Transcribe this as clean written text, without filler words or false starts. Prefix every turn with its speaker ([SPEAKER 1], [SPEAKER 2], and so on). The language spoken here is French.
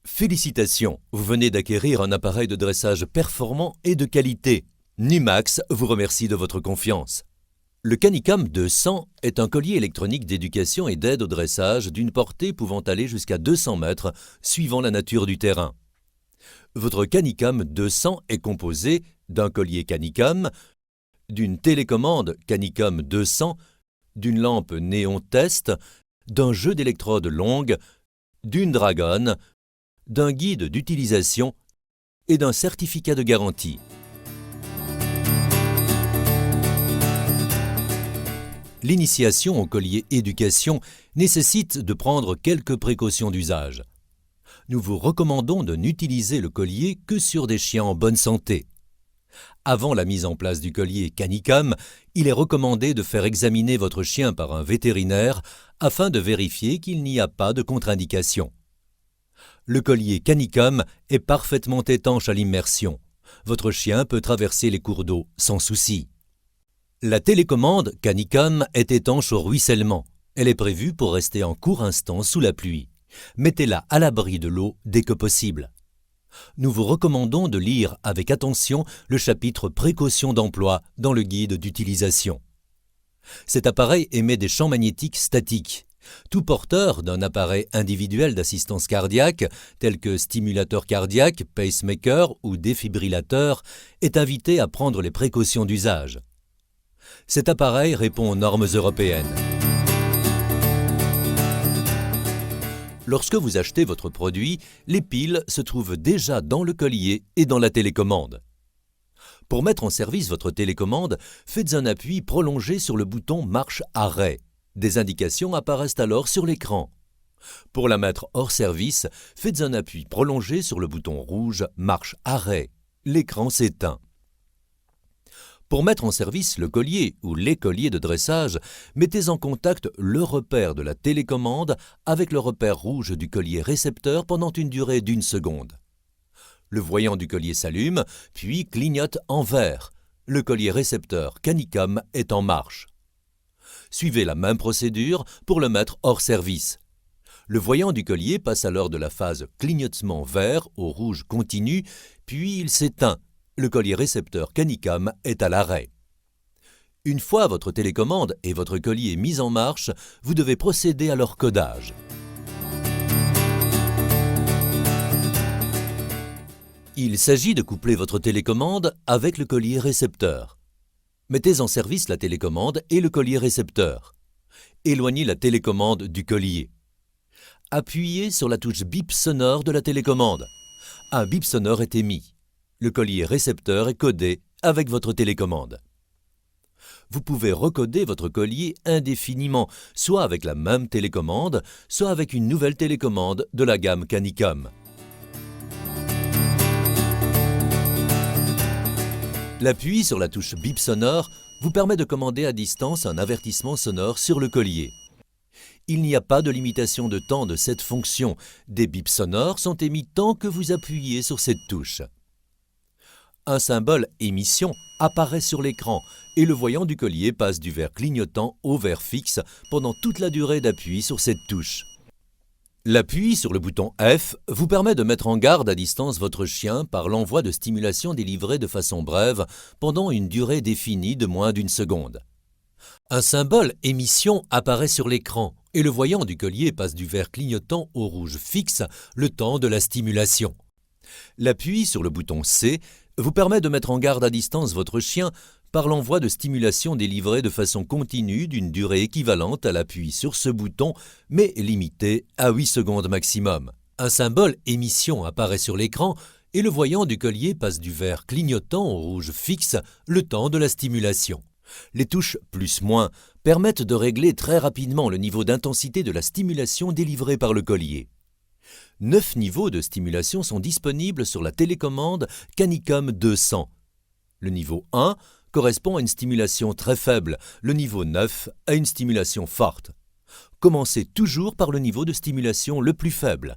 [SPEAKER 1] Félicitations, vous venez d'acquérir un appareil de dressage performant et de qualité. Numax vous remercie de votre confiance. Le Canicam 200 est un collier électronique d'éducation et d'aide au dressage d'une portée pouvant aller jusqu'à 200 mètres suivant la nature du terrain. Votre Canicam 200 est composé d'un collier Canicam, d'une télécommande Canicam 200, d'une lampe néon test, d'un jeu d'électrodes longues, d'une dragonne, d'un guide d'utilisation et d'un certificat de garantie. L'initiation au collier éducation nécessite de prendre quelques précautions d'usage. Nous vous recommandons de n'utiliser le collier que sur des chiens en bonne santé. Avant la mise en place du collier Canicam, il est recommandé de faire examiner votre chien par un vétérinaire afin de vérifier qu'il n'y a pas de contre-indication. Le collier Canicam est parfaitement étanche à l'immersion. Votre chien peut traverser les cours d'eau sans souci. La télécommande Canicam est étanche au ruissellement. Elle est prévue pour rester un court instant sous la pluie. Mettez-la à l'abri de l'eau dès que possible. Nous vous recommandons de lire avec attention le chapitre Précautions d'emploi dans le guide d'utilisation. Cet appareil émet des champs magnétiques statiques. Tout porteur d'un appareil individuel d'assistance cardiaque, tel que stimulateur cardiaque, pacemaker ou défibrillateur, est invité à prendre les précautions d'usage. Cet appareil répond aux normes européennes. Lorsque vous achetez votre produit, les piles se trouvent déjà dans le collier et dans la télécommande. Pour mettre en service votre télécommande, faites un appui prolongé sur le bouton marche-arrêt. Des indications apparaissent alors sur l'écran. Pour la mettre hors service, faites un appui prolongé sur le bouton rouge marche-arrêt. L'écran s'éteint. Pour mettre en service le collier ou les colliers de dressage, mettez en contact le repère de la télécommande avec le repère rouge du collier récepteur pendant une durée d'1 seconde. Le voyant du collier s'allume, puis clignote en vert. Le collier récepteur Canicam est en marche. Suivez la même procédure pour le mettre hors service. Le voyant du collier passe alors de la phase clignotement vert au rouge continu, puis il s'éteint. Le collier récepteur Canicam est à l'arrêt. Une fois votre télécommande et votre collier mis en marche, vous devez procéder à leur codage. Il s'agit de coupler votre télécommande avec le collier récepteur. Mettez en service la télécommande et le collier récepteur. Éloignez la télécommande du collier. Appuyez sur la touche bip sonore de la télécommande. Un bip sonore est émis. Le collier récepteur est codé avec votre télécommande. Vous pouvez recoder votre collier indéfiniment, soit avec la même télécommande, soit avec une nouvelle télécommande de la gamme Canicam. L'appui sur la touche bip sonore vous permet de commander à distance un avertissement sonore sur le collier. Il n'y a pas de limitation de temps de cette fonction. Des bips sonores sont émis tant que vous appuyez sur cette touche. Un symbole émission apparaît sur l'écran et le voyant du collier passe du vert clignotant au vert fixe pendant toute la durée d'appui sur cette touche. L'appui sur le bouton F vous permet de mettre en garde à distance votre chien par l'envoi de stimulation délivrée de façon brève pendant une durée définie de moins d'1 seconde. Un symbole émission apparaît sur l'écran et le voyant du collier passe du vert clignotant au rouge fixe le temps de la stimulation. L'appui sur le bouton C vous permet de mettre en garde à distance votre chien par l'envoi de stimulation délivrée de façon continue d'une durée équivalente à l'appui sur ce bouton, mais limitée à 8 secondes maximum. Un symbole émission apparaît sur l'écran et le voyant du collier passe du vert clignotant au rouge fixe le temps de la stimulation. Les touches plus-moins permettent de régler très rapidement le niveau d'intensité de la stimulation délivrée par le collier. 9 niveaux de stimulation sont disponibles sur la télécommande Canicam 200. Le niveau 1 correspond à une stimulation très faible, le niveau 9 à une stimulation forte. Commencez toujours par le niveau de stimulation le plus faible.